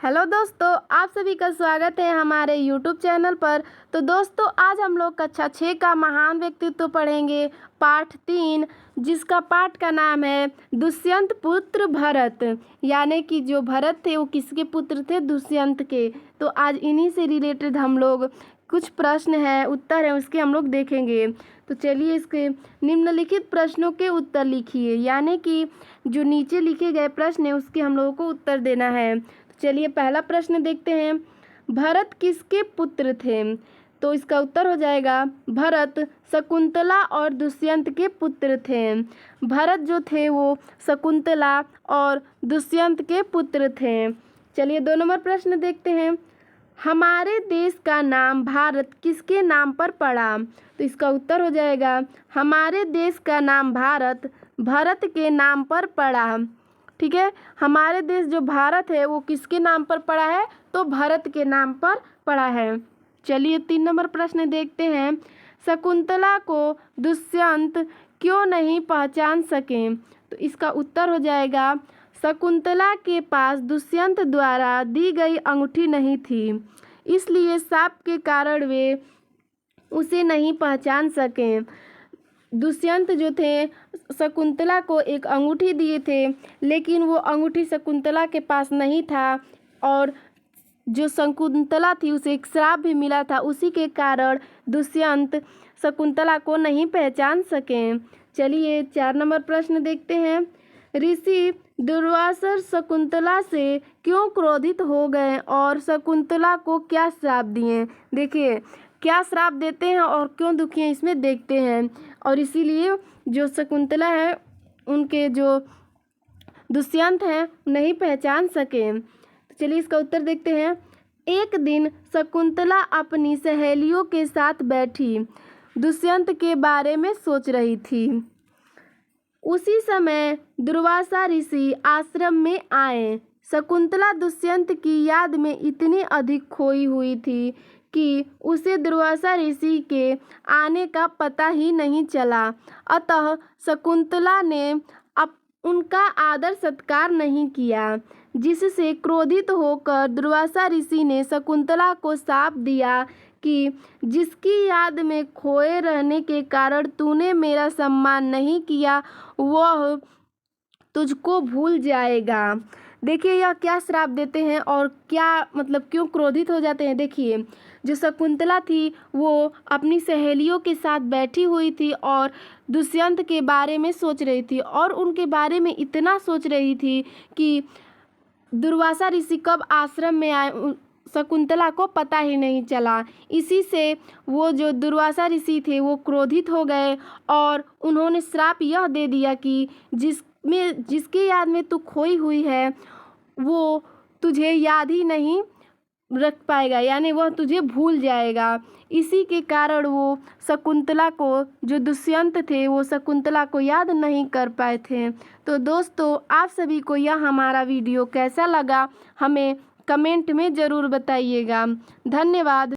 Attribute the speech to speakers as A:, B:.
A: Hello दोस्तों, आप सभी का स्वागत है हमारे यूट्यूब चैनल पर। तो दोस्तों, आज हम लोग कक्षा 6 का महान व्यक्तित्व पढ़ेंगे, पाठ 3, जिसका पाठ का नाम है दुष्यंत पुत्र भरत। यानी कि जो भरत थे वो किसके पुत्र थे? दुष्यंत के। तो आज इन्हीं से रिलेटेड हम लोग कुछ प्रश्न हैं, उत्तर हैं, उसके हम लोग देखेंगे। तो चलिए, इसके निम्नलिखित प्रश्नों के उत्तर लिखिए। यानी कि जो नीचे लिखे गए प्रश्न हैं उसके हम लोगों को उत्तर देना है। चलिए, पहला प्रश्न देखते हैं। भरत किसके पुत्र थे? तो इसका उत्तर हो जाएगा भरत शकुंतला और दुष्यंत के पुत्र थे। भरत जो थे वो शकुंतला और दुष्यंत के पुत्र थे। चलिए, 2 नंबर प्रश्न देखते हैं। हमारे देश का नाम भारत किसके नाम पर पड़ा? तो इसका उत्तर हो जाएगा हमारे देश का नाम भारत भरत के नाम पर पड़ा। ठीक है, हमारे देश जो भारत है वो किसके नाम पर पड़ा है? तो भरत के नाम पर पड़ा है। चलिए, 3 नंबर प्रश्न देखते हैं। शकुंतला को दुष्यंत क्यों नहीं पहचान सके? तो इसका उत्तर हो जाएगा शकुंतला के पास दुष्यंत द्वारा दी गई अंगूठी नहीं थी, इसलिए शाप के कारण वे उसे नहीं पहचान सके। दुष्यंत जो थे शकुंतला को एक अंगूठी दिए थे, लेकिन वो अंगूठी शकुंतला के पास नहीं था और जो शकुंतला थी उसे एक श्राप भी मिला था। उसी के कारण दुष्यंत शकुंतला को नहीं पहचान सके। चलिए, 4 नंबर प्रश्न देखते हैं। ऋषि दुर्वासा शकुंतला से क्यों क्रोधित हो गए और शकुंतला को क्या श्राप दिए? देखिए, क्या श्राप देते हैं और क्यों दुखी हैं, इसमें देखते हैं। और इसीलिए जो शकुंतला है उनके जो दुष्यंत हैं नहीं पहचान सके। तो चलिए, इसका उत्तर देखते हैं। एक दिन शकुंतला अपनी सहेलियों के साथ बैठी दुष्यंत के बारे में सोच रही थी। उसी समय दुर्वासा ऋषि आश्रम में आए। शकुंतला दुष्यंत की याद में इतनी अधिक खोई हुई थी कि उसे दुर्वासा ऋषि के आने का पता ही नहीं चला। अतः शकुंतला ने उनका आदर सत्कार नहीं किया, जिससे क्रोधित होकर दुर्वासा ऋषि ने शकुंतला को शाप दिया कि जिसकी याद में खोए रहने के कारण तूने मेरा सम्मान नहीं किया वह तुझको भूल जाएगा। देखिए, यह क्या श्राप देते हैं और क्या मतलब क्यों क्रोधित हो जाते हैं। देखिए, जो शकुंतला थी वो अपनी सहेलियों के साथ बैठी हुई थी और दुष्यंत के बारे में सोच रही थी और उनके बारे में इतना सोच रही थी कि दुर्वासा ऋषि कब आश्रम में आए शकुंतला को पता ही नहीं चला। इसी से वो जो दुर्वासा ऋषि थे वो क्रोधित हो गए और उन्होंने श्राप यह दे दिया कि जिसकी याद में तू खोई हुई है वो तुझे याद ही नहीं रख पाएगा, यानी वह तुझे भूल जाएगा। इसी के कारण वो शकुंतला को, जो दुष्यंत थे, वो शकुंतला को याद नहीं कर पाए थे। तो दोस्तों, आप सभी को यह हमारा वीडियो कैसा लगा हमें कमेंट में ज़रूर बताइएगा। धन्यवाद।